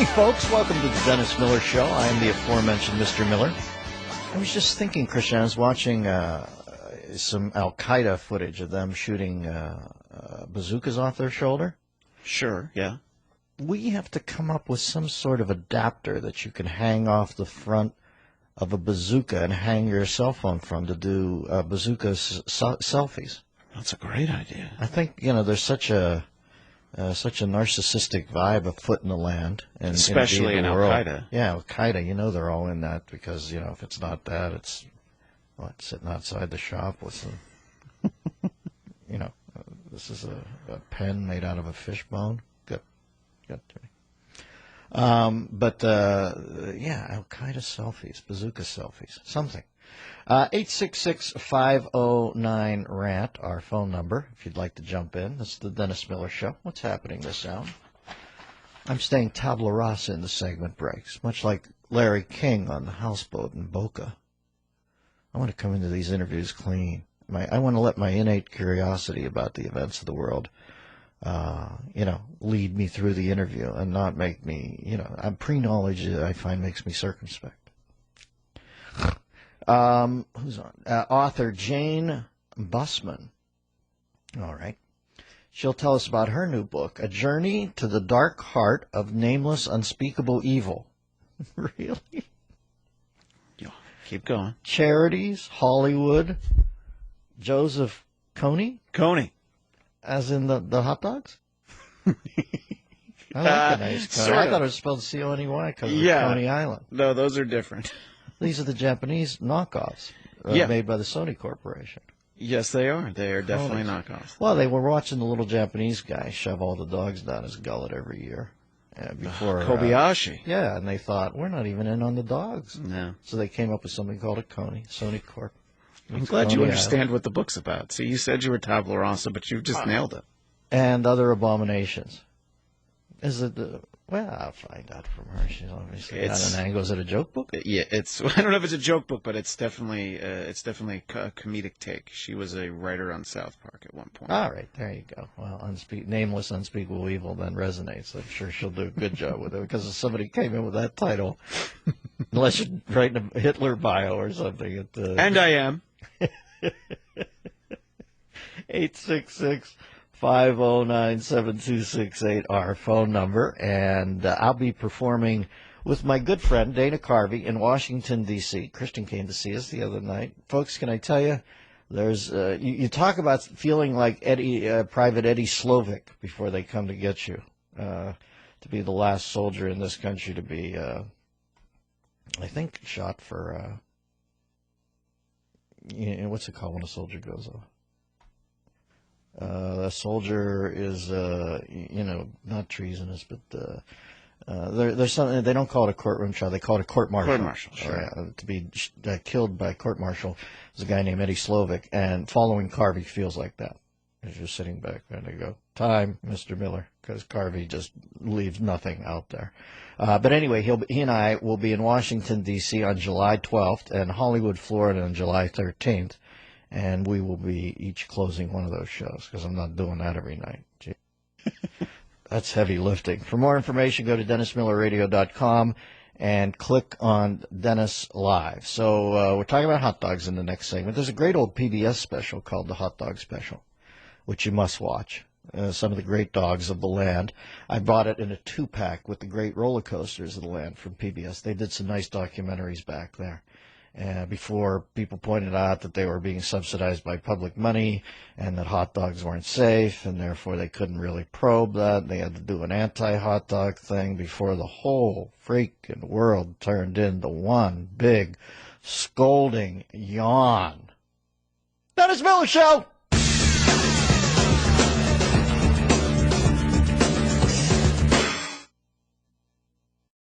Hey, folks, welcome to the Dennis Miller Show. I am the aforementioned Mr. Miller. I was just thinking, Christian, I was watching some Al-Qaeda footage of them shooting bazookas off their shoulder. Sure, yeah. We have to come up with some sort of adapter that you can hang off the front of a bazooka and hang your cell phone from to do bazooka selfies. That's a great idea. I think, there's such a narcissistic vibe afoot in the land. And especially in Al-Qaeda. Yeah, Al-Qaeda, they're all in that because, if it's not that, it's, sitting outside the shop with some, this is a pen made out of a fish bone. Good to me. Al-Qaeda selfies, bazooka selfies, something. 866-509-RANT, our phone number, if you'd like to jump in. This is the Dennis Miller Show. What's happening this hour? I'm staying tabula rasa in the segment breaks, much like Larry King on the houseboat in Boca. I want to come into these interviews clean. I want to let my innate curiosity about the events of the world, lead me through the interview and not make me, pre-knowledge I find makes me circumspect. Who's on? Author Jane Bussman. All right. She'll tell us about her new book, A Journey to the Dark Heart of Nameless Unspeakable Evil. Really? Yeah, keep going. Charities, Hollywood, Joseph Kony? Kony. As in the hot dogs? I like the nice Kony. I thought it was spelled C-O-N-E-Y because of Coney Island. No, those are different. These are the Japanese knockoffs made by the Sony Corporation. Yes, they are. They are definitely knockoffs. Well, they were watching the little Japanese guy shove all the dogs down his gullet every year. Before Kobayashi. And they thought, we're not even in on the dogs. No. So they came up with something called a Kony, Sony Corp. I'm glad you understand what the book's about. See, you said you were tabula rasa, but you just nailed it. And other abominations. Is it... I'll find out from her. She's obviously got an angle. Is it a joke book? Yeah, it's. I don't know if it's a joke book, but it's definitely a comedic take. She was a writer on South Park at one point. All right, there you go. Well, Nameless Unspeakable Evil then resonates. I'm sure she'll do a good job with it because if somebody came in with that title, unless you're writing a Hitler bio or something. And I am. 866-509-7268, our phone number, and I'll be performing with my good friend Dana Carvey in Washington, D.C. Christian came to see us the other night. Folks, can I tell you, there's you talk about feeling like Private Eddie Slovic before they come to get you, to be the last soldier in this country to be, I think, shot for, what's it called when a soldier goes off? A soldier is, not treasonous, but there's something, they don't call it a courtroom trial, they call it a court-martial. Court-martial, sure. To be killed by court-martial is a guy named Eddie Slovic, and following Carvey feels like that. He's just sitting back there and they go, time, Mr. Miller, because Carvey just leaves nothing out there. But anyway, he and I will be in Washington, D.C. on July 12th and Hollywood, Florida on July 13th. And we will be each closing one of those shows because I'm not doing that every night. Gee. That's heavy lifting. For more information, go to DennisMillerRadio.com and click on Dennis Live. So we're talking about hot dogs in the next segment. There's a great old PBS special called The Hot Dog Special, which you must watch. Some of the great dogs of the land. I bought it in a 2-pack with the great roller coasters of the land from PBS. They did some nice documentaries back there. Before people pointed out that they were being subsidized by public money and that hot dogs weren't safe and therefore they couldn't really probe that. They had to do an anti-hot dog thing before the whole freaking world turned into one big scolding yawn. Dennis Miller Show!